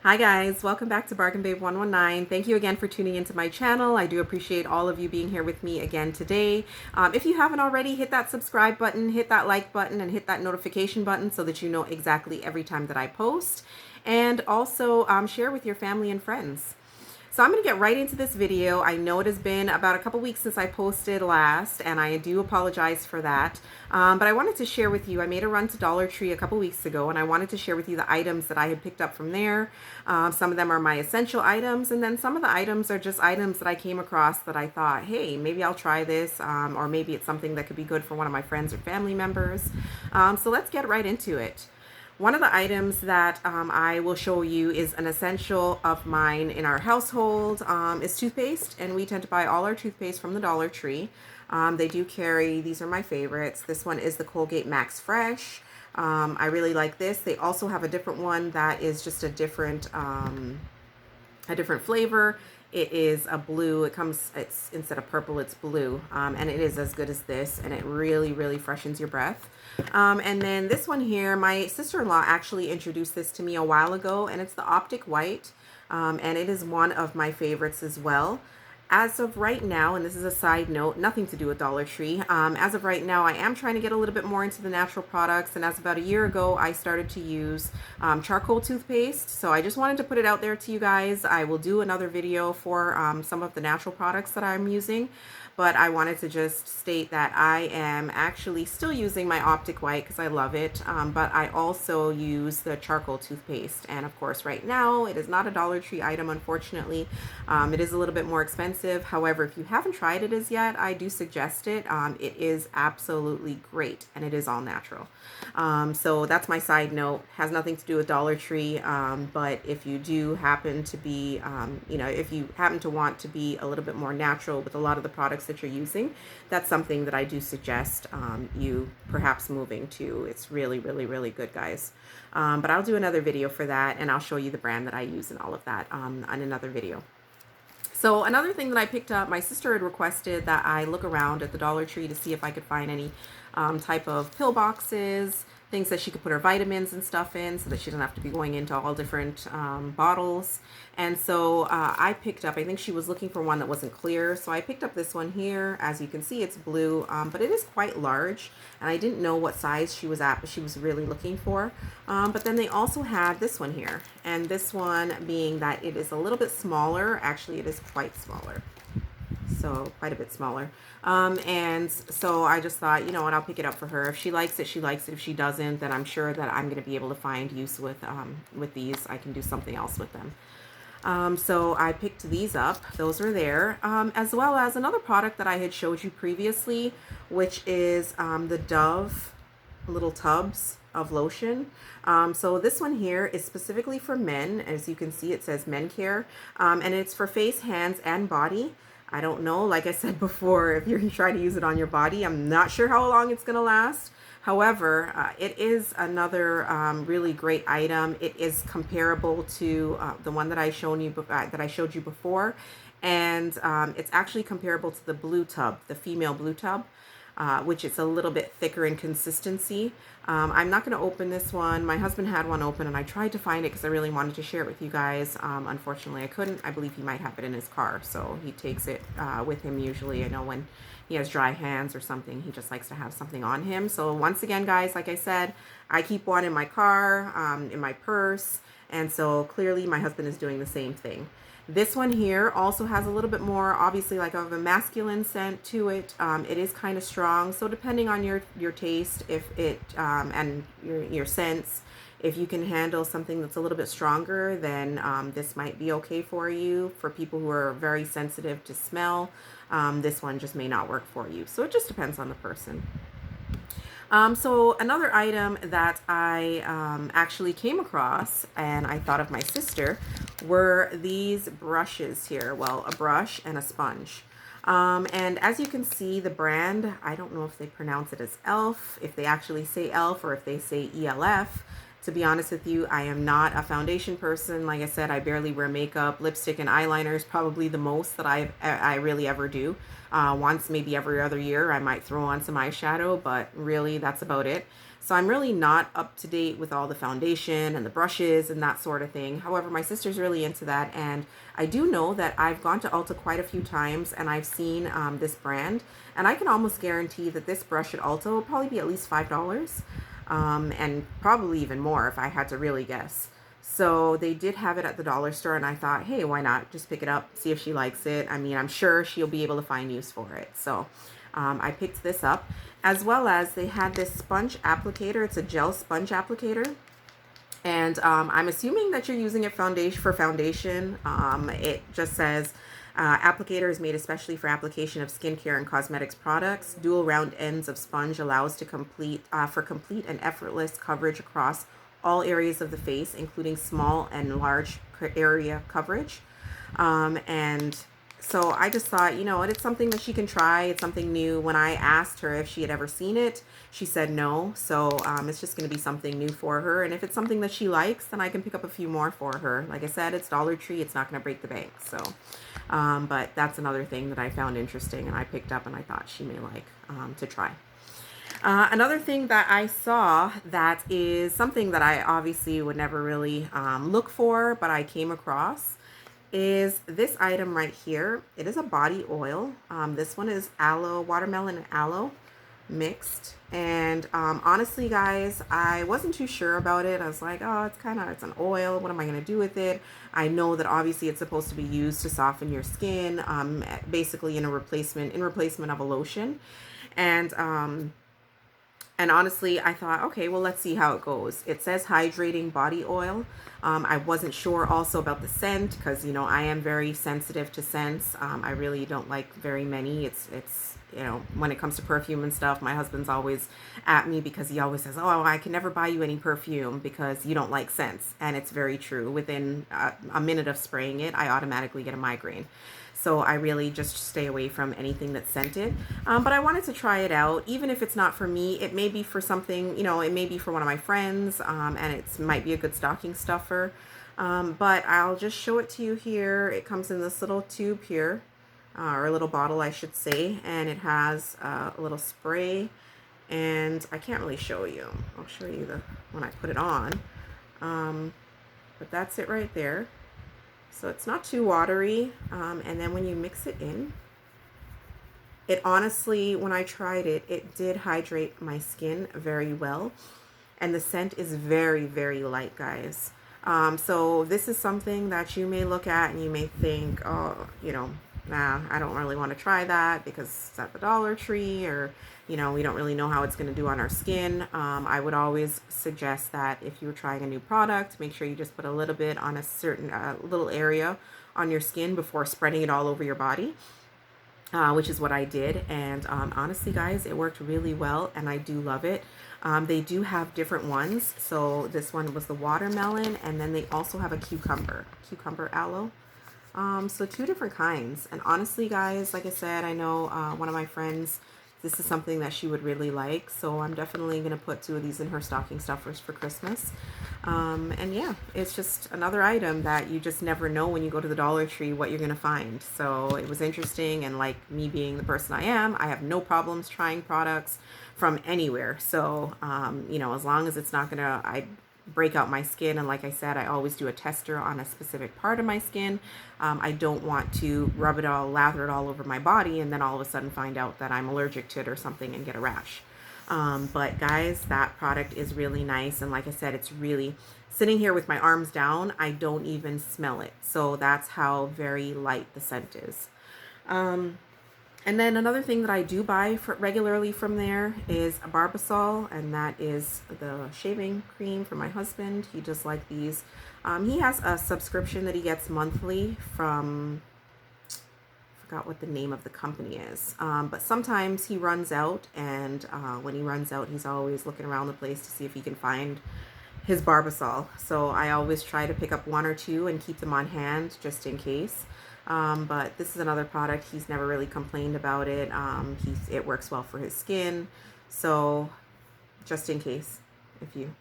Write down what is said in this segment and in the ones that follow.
Hi guys, welcome back to Bargain Babe 119. Thank you again for tuning into my channel. I do appreciate all of you being here with me again today. If you haven't already, hit that subscribe button, hit that like button, and hit that notification button so that you know exactly every time that I post. And also share with your family and friends. So I'm going to get right into this video. I know it has been about a couple weeks since I posted last, and I do apologize for that. But I wanted to share with you, I made a run to Dollar Tree a couple weeks ago, and I wanted to share with you the items that I had picked up from there. Some of them are my essential items, and then some of the items are just items that I came across that I thought, hey, maybe I'll try this, or maybe it's something that could be good for one of my friends or family members. So let's get right into it. One of the items that I will show you is an essential of mine in our household is toothpaste, and we tend to buy all our toothpaste from the Dollar Tree. They do carry, these are my favorites. This one is the Colgate Max Fresh. I really like this. They also have a different one that is just a different flavor. It is a blue. It's instead of purple, it's blue, and it is as good as this, and it really freshens your breath. And then this one here, my sister-in-law actually introduced this to me a while ago, and it's the Optic White, and it is one of my favorites as well. As of right now, and this is a side note, nothing to do with Dollar Tree, as of right now, I am trying to get a little bit more into the natural products, and as about a year ago, I started to use charcoal toothpaste, so I just wanted to put it out there to you guys. I will do another video for some of the natural products that I'm using, but I wanted to just state that I am actually still using my Optic White because I love it, but I also use the charcoal toothpaste, and of course right now it is not a Dollar Tree item, unfortunately. It is a little bit more expensive. However, if you haven't tried it as yet, I do suggest it. It is absolutely great, and it is all natural. So that's my side note. Has nothing to do with Dollar Tree, but if you do happen to be, if you happen to want to be a little bit more natural with a lot of the products that you're using, that's something that I do suggest you perhaps moving to. It's really good, guys. But I'll do another video for that, and I'll show you the brand that I use and all of that on another video. So another thing that I picked up, my sister had requested that I look around at the Dollar Tree to see if I could find any type of pill boxes, things that she could put her vitamins and stuff in so that she doesn't have to be going into all different bottles. And so I picked up, I think she was looking for one that wasn't clear. So I picked up this one here. As you can see, it's blue, but it is quite large. And I didn't know what size she was at, but she was really looking for. But then they also had this one here. And this one being that it is a little bit smaller. Actually, it is quite smaller. So quite a bit smaller. And so I just thought, you know what, I'll pick it up for her. If she likes it, she likes it. If she doesn't, then I'm sure that I'm going to be able to find use with these. I can do something else with them. So I picked these up. Those are there. As well as another product that I had showed you previously, which is the Dove little tubs of lotion. So this one here is specifically for men. As you can see, it says men care, and it's for face, hands, and body. I don't know, like I said before, if you're trying to use it on your body, I'm not sure how long it's going to last. However, it is another really great item. It is comparable to the one that I showed you before, and it's actually comparable to the blue tub, the female blue tub. Which is a little bit thicker in consistency. I'm not going to open this one. My husband had one open, and I tried to find it because I really wanted to share it with you guys. Unfortunately, I couldn't. I believe he might have it in his car, so he takes it with him usually. I know when he has dry hands or something, he just likes to have something on him. So once again, guys, like I said, I keep one in my car, in my purse, and so clearly my husband is doing the same thing. This one here also has a little bit more, obviously, like of a masculine scent to it. It is kind of strong, so depending on your taste, if it and your sense, if you can handle something that's a little bit stronger, then this might be okay for you. For people who are very sensitive to smell, this one just may not work for you. So it just depends on the person. So another item that I actually came across, and I thought of my sister, were these brushes here. Well, a brush and a sponge. And as you can see, the brand, I don't know if they pronounce it as e.l.f., if they actually say e.l.f. or if they say E-L-F. To be honest with you, I am not a foundation person. Like I said, I barely wear makeup. Lipstick and eyeliner is probably the most that I really ever do. Once, maybe every other year, I might throw on some eyeshadow, but really that's about it. So I'm really not up to date with all the foundation and the brushes and that sort of thing. However, my sister's really into that, and I do know that I've gone to Ulta quite a few times and I've seen this brand, and I can almost guarantee that this brush at Ulta will probably be at least $5, and probably even more if I had to really guess. So they did have it at the dollar store, and I thought, hey, why not just pick it up, see if she likes it. I mean, I'm sure she'll be able to find use for it. So I picked this up, as well as they had this sponge applicator. It's a gel sponge applicator. And I'm assuming that you're using it for foundation. It just says applicator is made especially for application of skincare and cosmetics products. Dual round ends of sponge allows to complete and effortless coverage across all areas of the face, including small and large area coverage. And so I just thought, you know, it's something that she can try. It's something new. When I asked her if she had ever seen it, she said no. So it's just going to be something new for her. And if it's something that she likes, then I can pick up a few more for her. Like I said, it's Dollar Tree. It's not going to break the bank. So, but that's another thing that I found interesting and I picked up and I thought she may like to try. Another thing that I saw that is something that I obviously would never really look for, but I came across, is this item right here. It is a body oil. This one is aloe, watermelon and aloe mixed. And honestly, guys, I wasn't too sure about it. I was like, oh, it's an oil. What am I going to do with it? I know that obviously it's supposed to be used to soften your skin, basically in replacement of a lotion. And honestly, I thought, okay, well, let's see how it goes. It says hydrating body oil. I wasn't sure also about the scent because, you know, I am very sensitive to scents. I really don't like very many. It's you know, when it comes to perfume and stuff, my husband's always at me because he always says, oh, I can never buy you any perfume because you don't like scents. And it's very true. Within a minute of spraying it, I automatically get a migraine. So I really just stay away from anything that's scented. But I wanted to try it out. Even if it's not for me, it may be for something, you know, it may be for one of my friends, and it might be a good stocking stuffer. But I'll just show it to you here. It comes in this little tube here, or a little bottle, I should say, and it has a little spray. And I can't really show you. I'll show you when I put it on. But that's it right there. So it's not too watery, and then when you mix it in, it honestly, when I tried it, it did hydrate my skin very well, and the scent is very, very light, guys. So this is something that you may look at and you may think, oh, you know, nah, I don't really want to try that because it's at the Dollar Tree, or, you know, we don't really know how it's going to do on our skin. I would always suggest that if you're trying a new product, make sure you just put a little bit on a certain little area on your skin before spreading it all over your body, which is what I did. And honestly, guys, it worked really well and I do love it. They do have different ones. So this one was the watermelon, and then they also have a cucumber aloe. So two different kinds. And honestly, guys, like I said, I know one of my friends, this is something that she would really like. So I'm definitely going to put 2 of these in her stocking stuffers for Christmas. And yeah, it's just another item that you just never know when you go to the Dollar Tree what you're going to find. So it was interesting. And like me being the person I am, I have no problems trying products from anywhere. So, you know, as long as it's not going to, break out my skin, and like I said, I always do a tester on a specific part of my skin. I don't want to rub it all, lather it all over my body, and then all of a sudden find out that I'm allergic to it or something and get a rash. But guys, that product is really nice, and like I said, it's really sitting here with my arms down, I don't even smell it. So that's how very light the scent is. And then another thing that I do buy regularly from there is a Barbasol, and that is the shaving cream for my husband. He does like these. He has a subscription that he gets monthly from, I forgot what the name of the company is. But sometimes he runs out, and when he runs out, he's always looking around the place to see if he can find his Barbasol. So I always try to pick up 1 or 2 and keep them on hand just in case. But this is another product. He's never really complained about it. It works well for his skin. So just in case, if you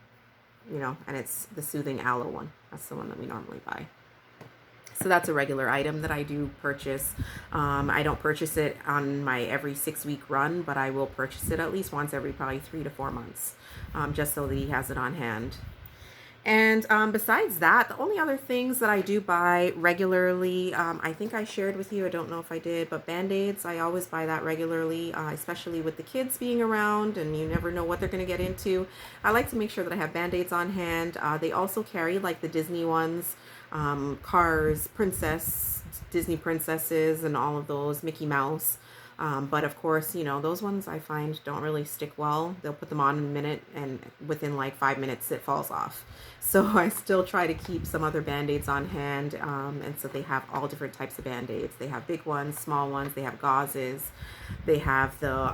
know, and it's the Soothing Aloe one. That's the one that we normally buy. So that's a regular item that I do purchase. I don't purchase it on my every 6 week run, but I will purchase it at least once every probably 3 to 4 months, just so that he has it on hand. And besides that, the only other things that I do buy regularly, I think I shared with you, I don't know if I did, but BandAids, I always buy that regularly, especially with the kids being around and you never know what they're going to get into. I like to make sure that I have BandAids on hand. They also carry like the Disney ones, Cars, Disney princesses, and all of those, Mickey Mouse. But of course, you know, those ones I find don't really stick well. They'll put them on in a minute and within like 5 minutes it falls off. So I still try to keep some other Band-Aids on hand. And so they have all different types of Band-Aids. They have big ones, small ones, they have gauzes. They have the,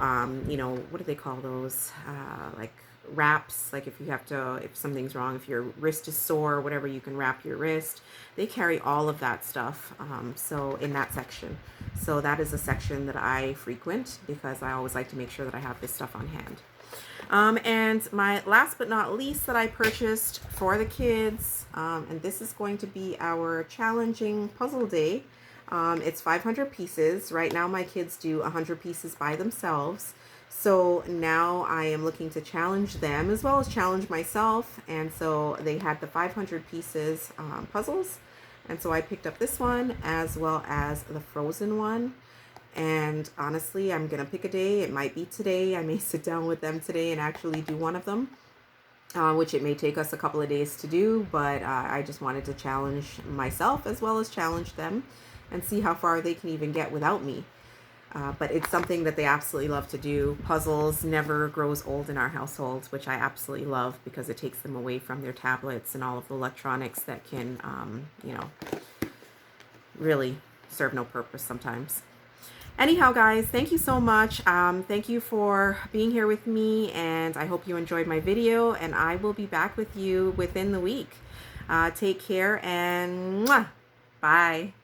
you know, what do they call those? Like wraps, like if something's wrong, if your wrist is sore or whatever, you can wrap your wrist. They carry all of that stuff, so in that section. So that is a section that I frequent because I always like to make sure that I have this stuff on hand. And my last but not least that I purchased for the kids, and this is going to be our challenging puzzle day. It's 500 pieces. Right now my kids do 100 pieces by themselves. So now I am looking to challenge them as well as challenge myself. And so they had the 500 pieces puzzles. And so I picked up this one as well as the Frozen one. And honestly, I'm going to pick a day. It might be today. I may sit down with them today and actually do one of them, which it may take us a couple of days to do. But I just wanted to challenge myself as well as challenge them and see how far they can even get without me. But it's something that they absolutely love to do. Puzzles never grows old in our households, which I absolutely love because it takes them away from their tablets and all of the electronics that can, you know, really serve no purpose sometimes. Anyhow, guys, thank you so much. Thank you for being here with me, and I hope you enjoyed my video, and I will be back with you within the week. Take care, and mwah, bye.